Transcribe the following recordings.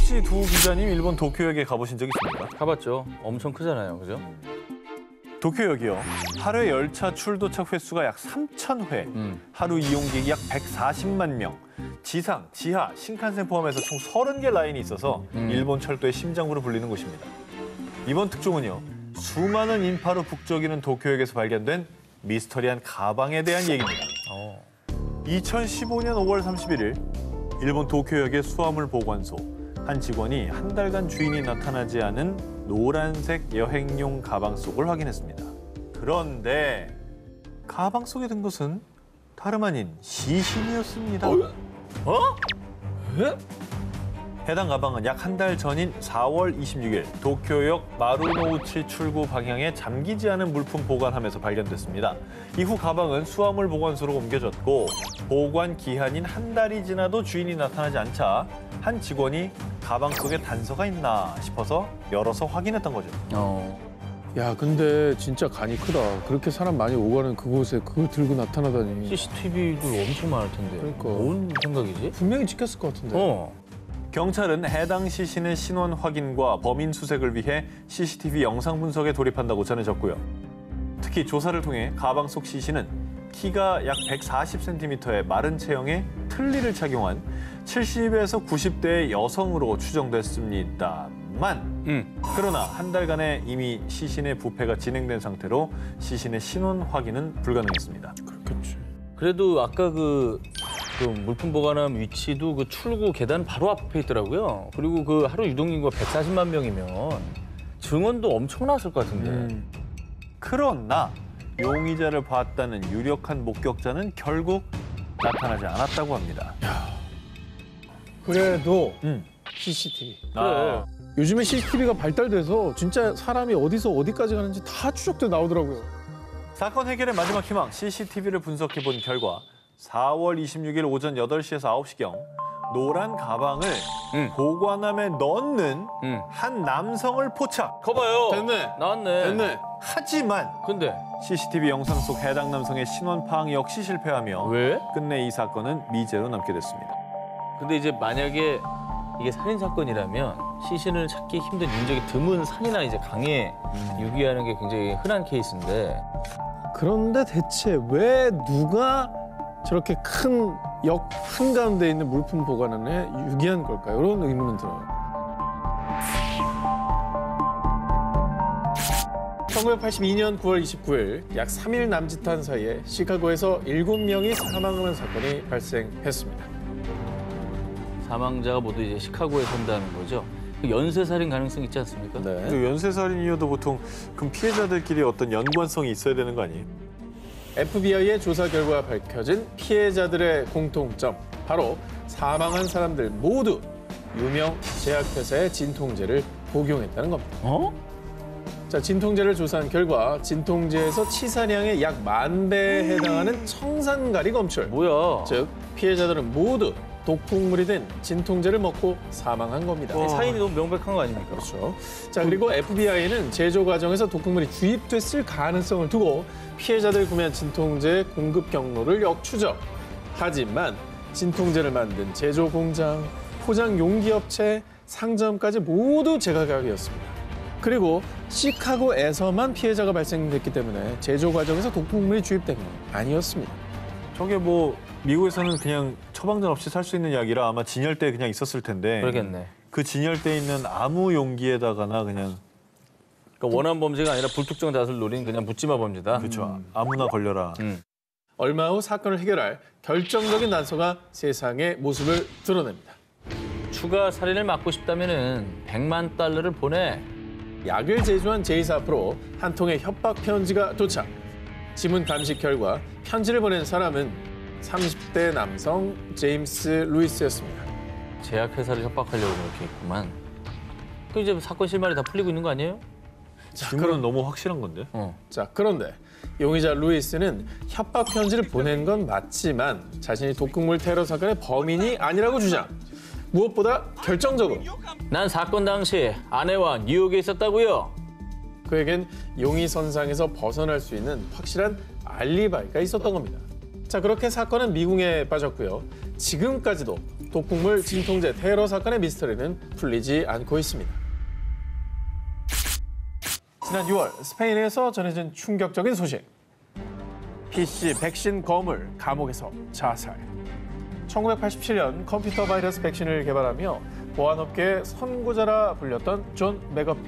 혹시 두 기자님 일본 도쿄역에 가보신 적 있습니까? 가봤죠. 엄청 크잖아요, 그죠? 도쿄역이요. 하루에 열차 출도착 횟수가 약 3,000회, 하루 이용객이 약 140만 명, 지상, 지하, 신칸센 포함해서 총 30개 라인이 있어서 일본 철도의 심장부로 불리는 곳입니다. 이번 특종은요, 수많은 인파로 북적이는 도쿄역에서 발견된 미스터리한 가방에 대한 얘기입니다. 2015년 5월 31일, 일본 도쿄역의 수화물 보관소. 한 직원이 한 달간 주인이 나타나지 않은 노란색 여행용 가방 속을 확인했습니다. 그런데 가방 속에 든 것은 다름 아닌 시신이었습니다. 에? 해당 가방은 약 한 달 전인 4월 26일 도쿄역 마루노우치 출구 방향에 잠기지 않은 물품 보관함에서 발견됐습니다. 이후 가방은 수화물 보관소로 옮겨졌고 보관 기한인 한 달이 지나도 주인이 나타나지 않자 한 직원이 가방 속에 단서가 있나 싶어서 열어서 확인했던 거죠. 야, 근데 진짜 간이 크다. 그렇게 사람 많이 오가는 그곳에 그걸 들고 나타나다니. CCTV도 엄청 많을 텐데. 그러니까. 뭔 생각이지? 분명히 지켰을 것 같은데. 경찰은 해당 시신의 신원 확인과 범인 수색을 위해 CCTV 영상 분석에 돌입한다고 전해졌고요. 특히 조사를 통해 가방 속 시신은 키가 약 140cm의 마른 체형에 틀니를 착용한 70에서 90대의 여성으로 추정됐습니다만 그러나 한 달간에 이미 시신의 부패가 진행된 상태로 시신의 신원 확인은 불가능했습니다. 그렇겠지. 그래도 아까 그 물품 보관함 위치도 그 출구 계단 바로 앞에 있더라고요. 그리고 그 하루 유동인구가 140만 명이면 증언도 엄청났을 것 같은데. 그러나 용의자를 봤다는 유력한 목격자는 결국 나타나지 않았다고 합니다. 그래도 CCTV. 그래. 요즘에 CCTV가 발달돼서 진짜 사람이 어디서 어디까지 가는지 다 추적돼 나오더라고요. 사건 해결의 마지막 희망 CCTV를 분석해 본 결과 4월 26일 오전 8시에서 9시경 노란 가방을 보관함에 넣는 한 남성을 포착. 거봐요. 됐네. 나왔네. 됐네. 하지만 근데 CCTV 영상 속 해당 남성의 신원 파악 역시 실패하며 왜? 끝내 이 사건은 미제로 남게 됐습니다. 근데 이제 만약에 이게 살인 사건이라면 시신을 찾기 힘든 인적이 드문 산이나 이제 강에 유기하는 게 굉장히 흔한 케이스인데. 그런데 대체 왜 누가 저렇게 큰 역 한가운데 있는 물품 보관함에 유기한 걸까요? 이런 의문은 들어요. 1982년 9월 29일 약 3일 남짓한 사이에 시카고에서 7명이 사망하는 사건이 발생했습니다. 사망자가 모두 이제 시카고에 산다는 거죠. 연쇄살인 가능성이 있지 않습니까? 네. 근데 연쇄살인이어도 보통 그럼 피해자들끼리 어떤 연관성이 있어야 되는 거 아니에요? FBI의 조사 결과 밝혀진 피해자들의 공통점, 바로 사망한 사람들 모두 유명 제약회사의 진통제를 복용했다는 겁니다. 자, 진통제를 조사한 결과 진통제에서 치사량의 약 10,000배에 해당하는 청산가리 검출. 뭐야? 즉, 피해자들은 모두 독극물이 된 진통제를 먹고 사망한 겁니다. 사인이 너무 명백한 거 아닙니까? 그렇죠. 자, 그리고 FBI는 제조 과정에서 독극물이 주입됐을 가능성을 두고 피해자들 구매한 진통제 공급 경로를 역추적. 하지만 진통제를 만든 제조 공장, 포장 용기 업체, 상점까지 모두 제각각이었습니다. 그리고 시카고에서만 피해자가 발생됐기 때문에 제조 과정에서 독극물이 주입된 건 아니었습니다. 저게 뭐 미국에서는 그냥 처방전 없이 살 수 있는 약이라 아마 진열대에 그냥 있었을 텐데 그러겠네. 그 진열대에 있는 아무 용기에다가나 그냥 그러니까 원한 범죄가 아니라 불특정 다수를 노린 그냥 묻지마 범죄다. 그렇죠. 아무나 걸려라. 얼마 후 사건을 해결할 결정적인 단서가 세상의 모습을 드러냅니다. 추가 살인을 막고 싶다면은 100만 달러를 보내. 약을 제조한 제이사 앞으로 한 통의 협박 편지가 도착. 지문 감식 결과 편지를 보낸 사람은 30대 남성 제임스 루이스였습니다. 제약회사를 협박하려고 이렇게 했구만. 그 이제 사건 실마리 다 풀리고 있는 거 아니에요? 그건 너무 확실한 건데. 자, 그런데 용의자 루이스는 협박 편지를 보낸 건 맞지만 자신이 독극물 테러 사건의 범인이 아니라고 주장. 무엇보다 결정적으로 난 사건 당시 아내와 뉴욕에 있었다고요. 그에겐 용의선상에서 벗어날 수 있는 확실한 알리바이가 있었던 겁니다. 자, 그렇게 사건은 미궁에 빠졌고요. 지금까지도 독극물 진통제 테러 사건의 미스터리는 풀리지 않고 있습니다. 지난 6월 스페인에서 전해진 충격적인 소식. PC 백신 거물 감옥에서 자살. 1987년 컴퓨터 바이러스 백신을 개발하며 보안업계의 선구자라 불렸던 존 맥어피.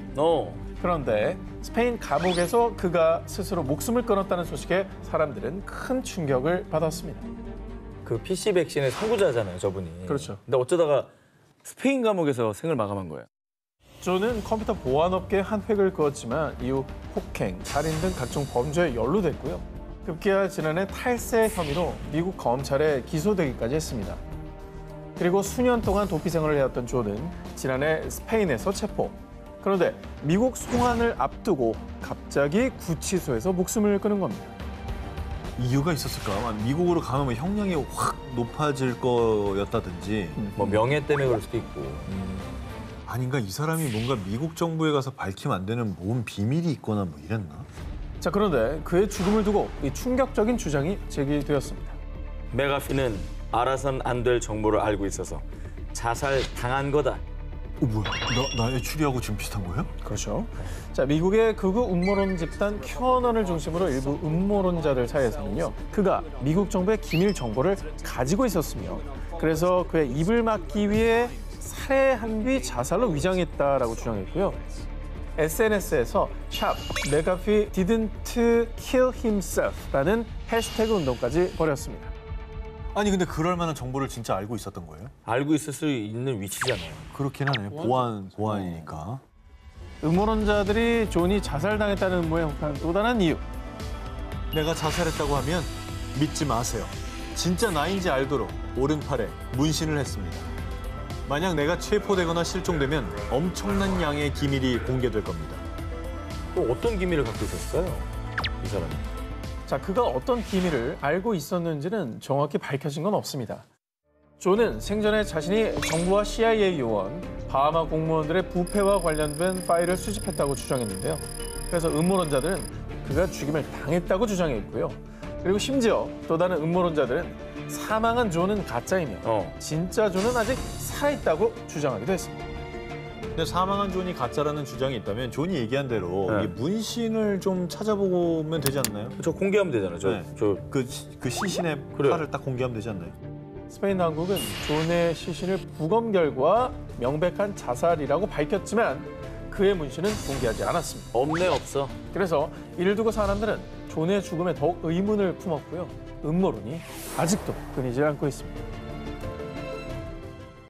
그런데 스페인 감옥에서 그가 스스로 목숨을 끊었다는 소식에 사람들은 큰 충격을 받았습니다. 그 PC 백신의 선구자잖아요, 저분이. 그렇죠. 근데 어쩌다가 스페인 감옥에서 생을 마감한 거예요. 존은 컴퓨터 보안업계에 한 획을 그었지만 이후 폭행, 살인 등 각종 범죄에 연루됐고요. 급기야 지난해 탈세 혐의로 미국 검찰에 기소되기까지 했습니다. 그리고 수년 동안 도피 생활을 해왔던 존은 지난해 스페인에서 체포. 그런데 미국 송환을 앞두고 갑자기 구치소에서 목숨을 끊은 겁니다. 이유가 있었을까? 미국으로 가면 뭐 형량이 확 높아질 거였다든지. 뭐 명예 때문에 그럴 수도 있고. 아닌가? 이 사람이 뭔가 미국 정부에 가서 밝히면 안 되는 모은 비밀이 있거나 뭐 이랬나? 자, 그런데 그의 죽음을 두고 이 충격적인 주장이 제기되었습니다. 맥아피는 알아선 안 될 정보를 알고 있어서 자살 당한 거다. 뭐야? 나의 추리하고 지금 비슷한 거예요? 그렇죠. 자, 미국의 극우 음모론 집단 큐어넌을 중심으로 일부 음모론자들 사이에서는요, 그가 미국 정부의 기밀 정보를 가지고 있었으며, 그래서 그의 입을 막기 위해 살해한 뒤 자살로 위장했다라고 주장했고요. SNS에서 샵 맥아피 didn't kill himself라는 해시태그 운동까지 벌였습니다. 아니 근데 그럴 만한 정보를 진짜 알고 있었던 거예요? 알고 있을 수 있는 위치잖아요. 그렇긴 하네요. 보안이니까. 음모론자들이 존이 자살당했다는 음모에 혹한 또 다른 이유. 내가 자살했다고 하면 믿지 마세요. 진짜 나인지 알도록 오른팔에 문신을 했습니다. 만약 내가 체포되거나 실종되면 엄청난 양의 기밀이 공개될 겁니다. 또 어떤 기밀을 갖고 있었어요? 이 사람이. 자, 그가 어떤 기밀을 알고 있었는지는 정확히 밝혀진 건 없습니다. 존은 생전에 자신이 정부와 CIA 요원, 바하마 공무원들의 부패와 관련된 파일을 수집했다고 주장했는데요. 그래서 음모론자들은 그가 죽임을 당했다고 주장했고요. 그리고 심지어 또 다른 음모론자들은 사망한 존은 가짜이며 진짜 존은 아직 살아있다고 주장하기도 했습니다. 근데 사망한 존이 가짜라는 주장이 있다면 존이 얘기한 대로 네. 이 문신을 좀 찾아보면 되지 않나요? 저 공개하면 되잖아요. 그 시신의 그래요. 팔을 딱 공개하면 되지 않나요? 스페인 당국은 존의 시신을 부검 결과 명백한 자살이라고 밝혔지만 그의 문신은 공개하지 않았습니다. 없네, 없어. 그래서 이를 두고 사람들은 존의 죽음에 더욱 의문을 품었고요. 음모론이 아직도 끊이질 않고 있습니다.